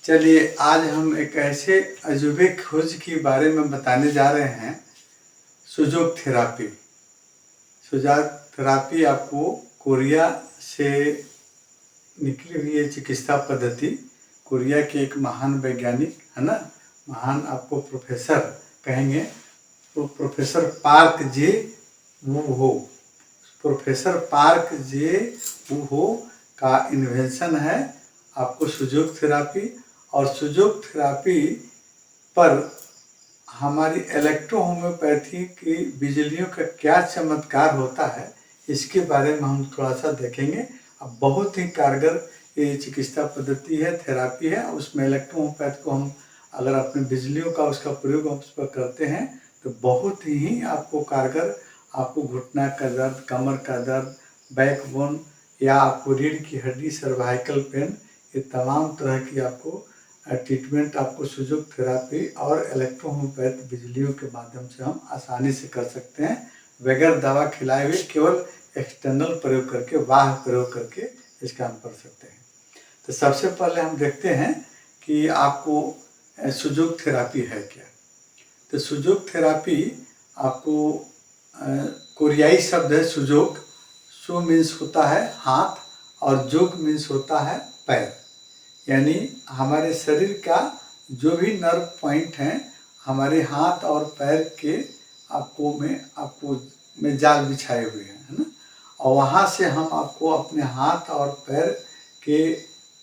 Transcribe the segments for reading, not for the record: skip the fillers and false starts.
चलिए आज हम एक ऐसे अजूबे खोज के बारे में बताने जा रहे हैं। सुजोग थेरापी। सुजाग थेरापी आपको कोरिया से निकली हुई है चिकित्सा पद्धति। कोरिया के एक महान वैज्ञानिक है ना, महान आपको प्रोफेसर कहेंगे, तो प्रोफेसर पार्क जे वू हो। प्रोफेसर पार्क जे वू हो का इन्वेंशन है आपको सुजोग थेरापी। और सुजोग थेरापी पर हमारी इलेक्ट्रो होम्योपैथी की बिजलियों का क्या चमत्कार होता है, इसके बारे में हम थोड़ा सा देखेंगे। अब बहुत ही कारगर ये चिकित्सा पद्धति है, थेरापी है। उसमें इलेक्ट्रो होम्योपैथी को हम अगर अपने बिजलियों का उसका प्रयोग हम उस पर करते हैं तो बहुत ही आपको कारगर, आपको घुटना का दर्द, कमर का दर्द, बैकबोन या आपको रीढ़ की हड्डी, सर्वाइकल पेन, ये तमाम तरह की आपको ट्रीटमेंट आपको सुजोग थेरापी और इलेक्ट्रो होम्योपैथ बिजलियों के माध्यम से हम आसानी से कर सकते हैं, बगैर दवा खिलाए हुए, केवल एक्सटर्नल प्रयोग करके, बाह्य प्रयोग करके इसका हम कर सकते हैं। तो सबसे पहले हम देखते हैं कि आपको सुजोग थेरापी है क्या। तो सुजोग थेरापी आपको कोरियाई शब्द है सुजोग। सु मीन्स होता है हाथ और जोग मीन्स होता है पैर, यानी हमारे शरीर का जो भी नर्व पॉइंट हैं हमारे हाथ और पैर के आपको में जाल बिछाए हुए हैं, है ना। और वहाँ से हम आपको अपने हाथ और पैर के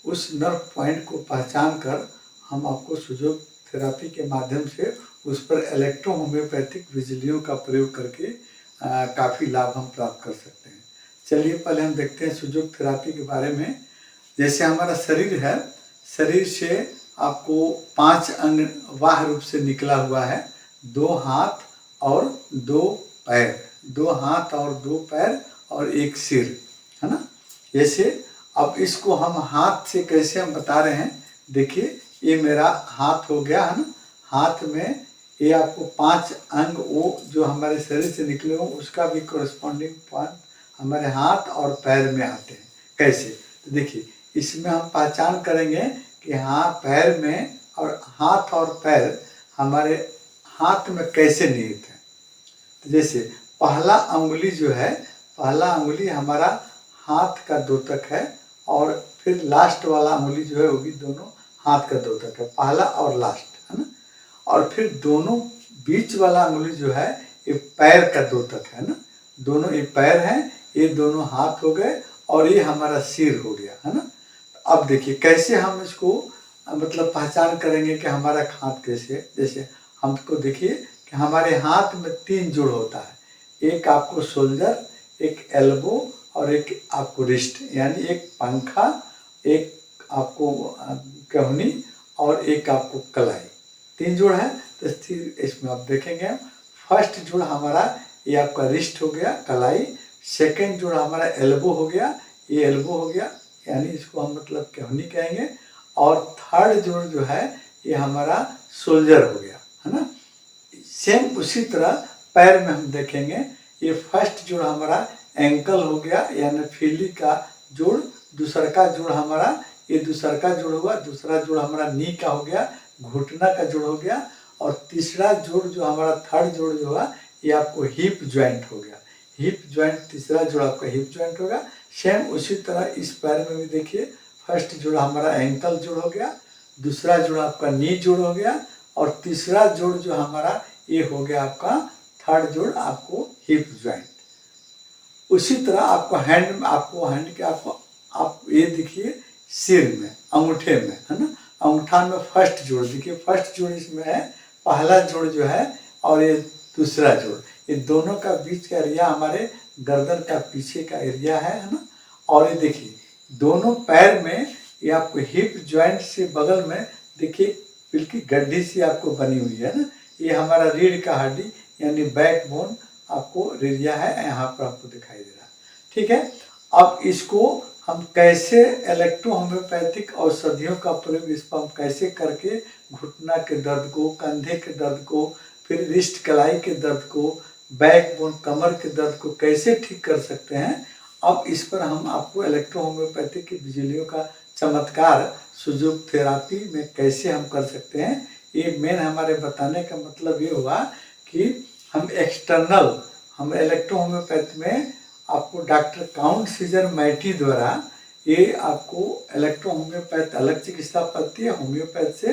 उस नर्व पॉइंट को पहचान कर हम आपको सुजोग थेरापी के माध्यम से उस पर इलेक्ट्रो होम्योपैथिक बिजलियों का प्रयोग करके काफ़ी लाभ हम प्राप्त कर सकते हैं। चलिए पहले हम देखते हैं सुजोग थेरापी के बारे में। जैसे हमारा शरीर है, शरीर से आपको 5 अंग बाह्य रूप से निकला हुआ है, 2 हाथ और 2 पैर, 2 हाथ और 2 पैर और 1 सिर, है ना। जैसे अब इसको हम हाथ से कैसे हम बता रहे हैं, देखिए ये मेरा हाथ हो गया, है ना। हाथ में ये आपको 5 अंग वो जो हमारे शरीर से निकले हो उसका भी कोरस्पॉन्डिंग पॉइंट हमारे हाथ और पैर में आते हैं। कैसे, तो देखिए इसमें हम पहचान करेंगे कि हाँ पैर में और हाथ और पैर हमारे हाथ में कैसे निहित है। तो जैसे पहला अंगुली जो है, पहला अंगुली हमारा हाथ का द्योतक है और फिर लास्ट वाला अंगुली जो है वो भी दोनों हाथ का द्योतक है, पहला और लास्ट, है ना। और फिर दोनों बीच वाला अंगुली जो है ये पैर का द्योतक है ना। दोनों ये पैर हैं, ये दोनों हाथ हो गए और ये हमारा सिर हो गया, है ना। अब देखिए कैसे हम इसको मतलब पहचान करेंगे कि हमारा हाथ कैसे है। जैसे हमको देखिए कि हमारे हाथ में 3 जोड़ होता है, एक आपको शोल्डर, एक एल्बो और एक आपको रिस्ट, यानी एक पंखा, एक आपको कहनी और एक आपको कलाई, 3 जोड़ है। तो इसमें आप देखेंगे फर्स्ट जोड़ हमारा ये आपका रिस्ट हो गया, कलाई। सेकंड जोड़ हमारा एल्बो हो गया, ये एल्बो हो गया, यानी इसको हम मतलब कहनी कहेंगे। और थर्ड जोड़ जो है ये हमारा शोल्डर हो गया, है ना। सेम उसी तरह पैर में हम देखेंगे, ये फर्स्ट जोड़ हमारा एंकल हो गया, यानी फीली का जोड़। दूसरा का जोड़ हमारा ये दूसरा का जोड़ हुआ, दूसरा जोड़ हमारा नी का हो गया, घुटना का जोड़ हो गया। और तीसरा जोड़ जो हमारा थर्ड जोड़ जो हुआ ये आपको हिप ज्वाइंट हो गया। हिप ज्वाइंट तीसरा जोड़ आपका हिप ज्वाइंट होगा। सेम उसी तरह इस पैर में भी देखिए, फर्स्ट जोड़ हमारा एंकल जोड़ हो गया, दूसरा जोड़ आपका नी जोड़ हो गया और तीसरा जोड़ जो हमारा ये हो गया आपका थर्ड जोड़ आपको हिप ज्वाइंट। उसी तरह आपको हैंड के आपको आप ये देखिए सिर में, अंगूठे में, है ना। अंगूठा में फर्स्ट जोड़ देखिए, फर्स्ट जोड़ इसमें है, पहला जोड़ जो है और ये दूसरा जोड़, ये दोनों का बीच का एरिया हमारे गर्दन का पीछे का एरिया है ना। और ये देखिए दोनों पैर में ये आपको हिप ज्वाइंट से बगल में देखिए बिल्कुल गड्ढी सी आपको बनी हुई है ना। ये हमारा रीढ़ का हड्डी यानी बैक बोन आपको एरिया है, यहाँ पर आपको दिखाई दे रहा है, ठीक है। अब इसको हम कैसे इलेक्ट्रो होम्योपैथिक औषधियों का प्रयोग इस पर हम कैसे करके घुटना के दर्द को, कंधे के दर्द को, फिर रिस्ट कलाई के दर्द को, बैक बोन कमर के दर्द को कैसे ठीक कर सकते हैं। अब इस पर हम आपको इलेक्ट्रो होम्योपैथिक की बिजलियों का चमत्कार सुजोग थेरापी में कैसे हम कर सकते हैं। ये मेन हमारे बताने का मतलब ये हुआ कि हम एक्सटर्नल, हम इलेक्ट्रो होम्योपैथ में आपको डॉक्टर काउंट सीजर मैटी द्वारा ये आपको इलेक्ट्रो होम्योपैथ अलग चिकित्सा पद्धति है होम्योपैथ से,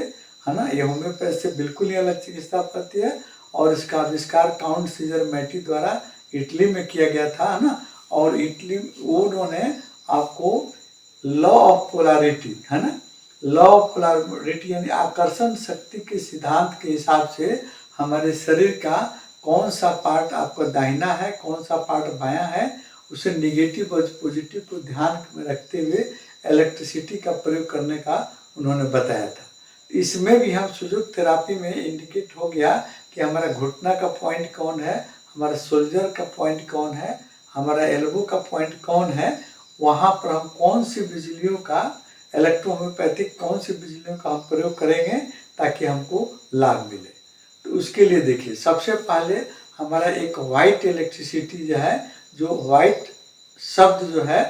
है ना। ये होम्योपैथ से बिल्कुल ही अलग चिकित्सा पद्धति है और इसका आविष्कार काउंट सीजर मैटी द्वारा इटली में किया गया था, है ना। और इटली उन्होंने आपको लॉ ऑफ पोलैरिटी, है ना, लॉ ऑफ पोलैरिटी यानी आकर्षण शक्ति के सिद्धांत के हिसाब से हमारे शरीर का कौन सा पार्ट आपका दाहिना है, कौन सा पार्ट बायां है, उसे निगेटिव और पॉजिटिव को ध्यान में रखते हुए इलेक्ट्रिसिटी का प्रयोग करने का उन्होंने बताया था। इसमें भी हम सुजोग थेरापी में इंडिकेट हो गया कि हमारा घुटना का पॉइंट कौन है, हमारा शोल्डर का पॉइंट कौन है, हमारा एल्बो का पॉइंट कौन है, वहाँ पर हम कौन सी बिजलियों का इलेक्ट्रो होम्योपैथिक कौन सी बिजलियों का हम प्रयोग करेंगे ताकि हमको लाभ मिले। तो उसके लिए देखिए सबसे पहले हमारा एक वाइट इलेक्ट्रिसिटी जो है, जो वाइट शब्द जो है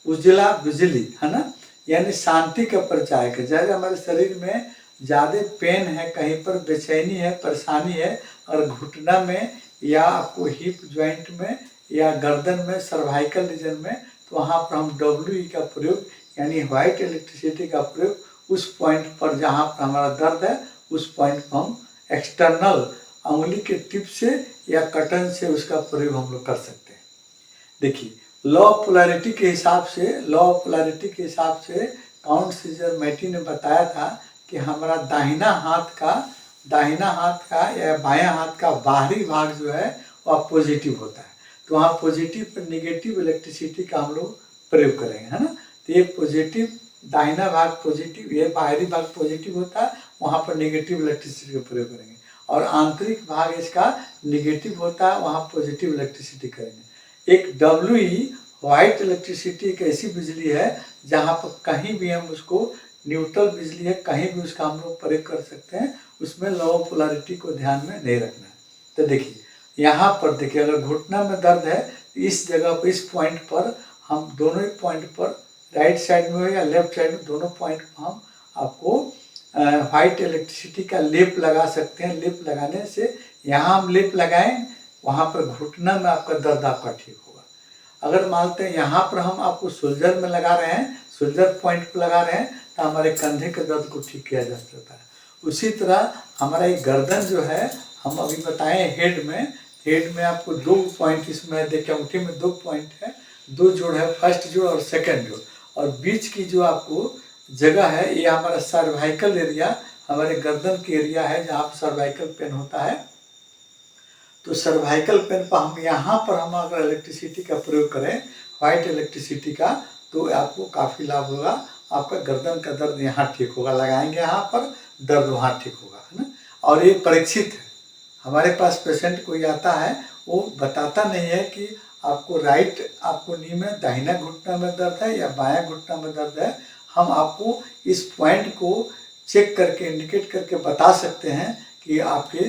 उजला बिजली, है ना, यानी शांति का प्रचार है। जैसे हमारे शरीर में ज़्यादा पेन है, कहीं पर बेचैनी है, परेशानी है, और घुटना में या आपको हिप जॉइंट में या गर्दन में सर्वाइकल रीजन में, तो वहाँ पर हम WE का प्रयोग यानी वाइट इलेक्ट्रिसिटी का प्रयोग उस पॉइंट पर जहाँ पर हमारा दर्द है उस पॉइंट पर हम एक्सटर्नल उंगली के टिप से या कटन से उसका प्रयोग हम लोग कर सकते हैं। देखिए लॉ ऑफ पोलैरिटी के हिसाब से, लॉ ऑफ पोलैरिटी के हिसाब से काउंट सीजर मैटी ने बताया था कि हमारा दाहिना हाथ का या बायां हाथ का बाहरी भाग जो है वह पॉजिटिव होता है। तो वहाँ पॉजिटिव पर निगेटिव इलेक्ट्रिसिटी का हम लोग प्रयोग करेंगे, है ना। तो ये पॉजिटिव दाहिना भाग पॉजिटिव, ये बाहरी भाग पॉजिटिव होता है, वहाँ पर निगेटिव इलेक्ट्रिसिटी का प्रयोग करेंगे। और आंतरिक भाग इसका निगेटिव होता है, वहाँ पॉजिटिव इलेक्ट्रिसिटी करेंगे। एक WE वाइट इलेक्ट्रिसिटी एक ऐसी बिजली है जहाँ पर कहीं भी हम उसको न्यूट्रल बिजली है, कहीं भी उसका हम लोग प्रयोग कर सकते हैं, उसमें लॉ ऑफ पोलैरिटी को ध्यान में नहीं रखना है। तो देखिए यहाँ पर देखिए अगर घुटना में दर्द है इस जगह पर, इस पॉइंट पर हम दोनों ही पॉइंट पर राइट साइड में हो या लेफ्ट साइड में, दोनों पॉइंट पर हम आपको वाइट इलेक्ट्रिसिटी का लेप लगा सकते हैं। लेप लगाने से यहाँ हम लेप लगाएं, वहाँ पर घुटना में आपका दर्द आपका ठीक होगा। अगर मानते हैं यहाँ पर हम आपको शोल्डर में लगा रहे हैं, शोल्डर पॉइंट पर लगा रहे हैं, तो हमारे कंधे के दर्द को ठीक किया जा सकता है। उसी तरह हमारा एक गर्दन जो है, हम अभी बताएं हेड में आपको 2 पॉइंट इसमें देखिए अंगूठे में 2 पॉइंट है, 2 जोड़ है, फर्स्ट जोड़ और सेकंड जोड़, और बीच की जो आपको जगह है ये हमारा सर्वाइकल एरिया, हमारे गर्दन के एरिया है जहाँ पर सर्वाइकल पेन होता है। तो सर्वाइकल पेन पर हम यहाँ पर हम अगर इलेक्ट्रिसिटी का प्रयोग करें वाइट इलेक्ट्रिसिटी का, तो आपको काफ़ी लाभ होगा। आपका गर्दन का दर्द यहाँ ठीक होगा, लगाएंगे यहाँ पर, दर्द वहाँ ठीक होगा, है ना। और ये परीक्षित है, हमारे पास पेशेंट कोई आता है वो बताता नहीं है कि आपको आपको नी में दाहिना घुटना में दर्द है या बायां घुटना में दर्द है। हम आपको इस पॉइंट को चेक करके इंडिकेट करके बता सकते हैं कि आपके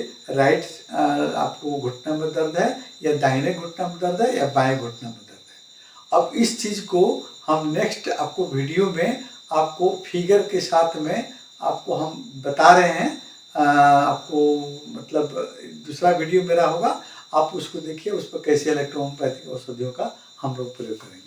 आपको घुटना में दर्द है या दाहिने घुटना में दर्द है या बाएं घुटना में दर्द है। अब इस चीज़ को हम नेक्स्ट आपको वीडियो में आपको फिगर के साथ में आपको हम बता रहे हैं। आपको मतलब दूसरा वीडियो मेरा होगा, आप उसको देखिए, उस पर कैसे इलेक्ट्रो होम्योपैथिक औषधियों का हम लोग प्रयोग करेंगे।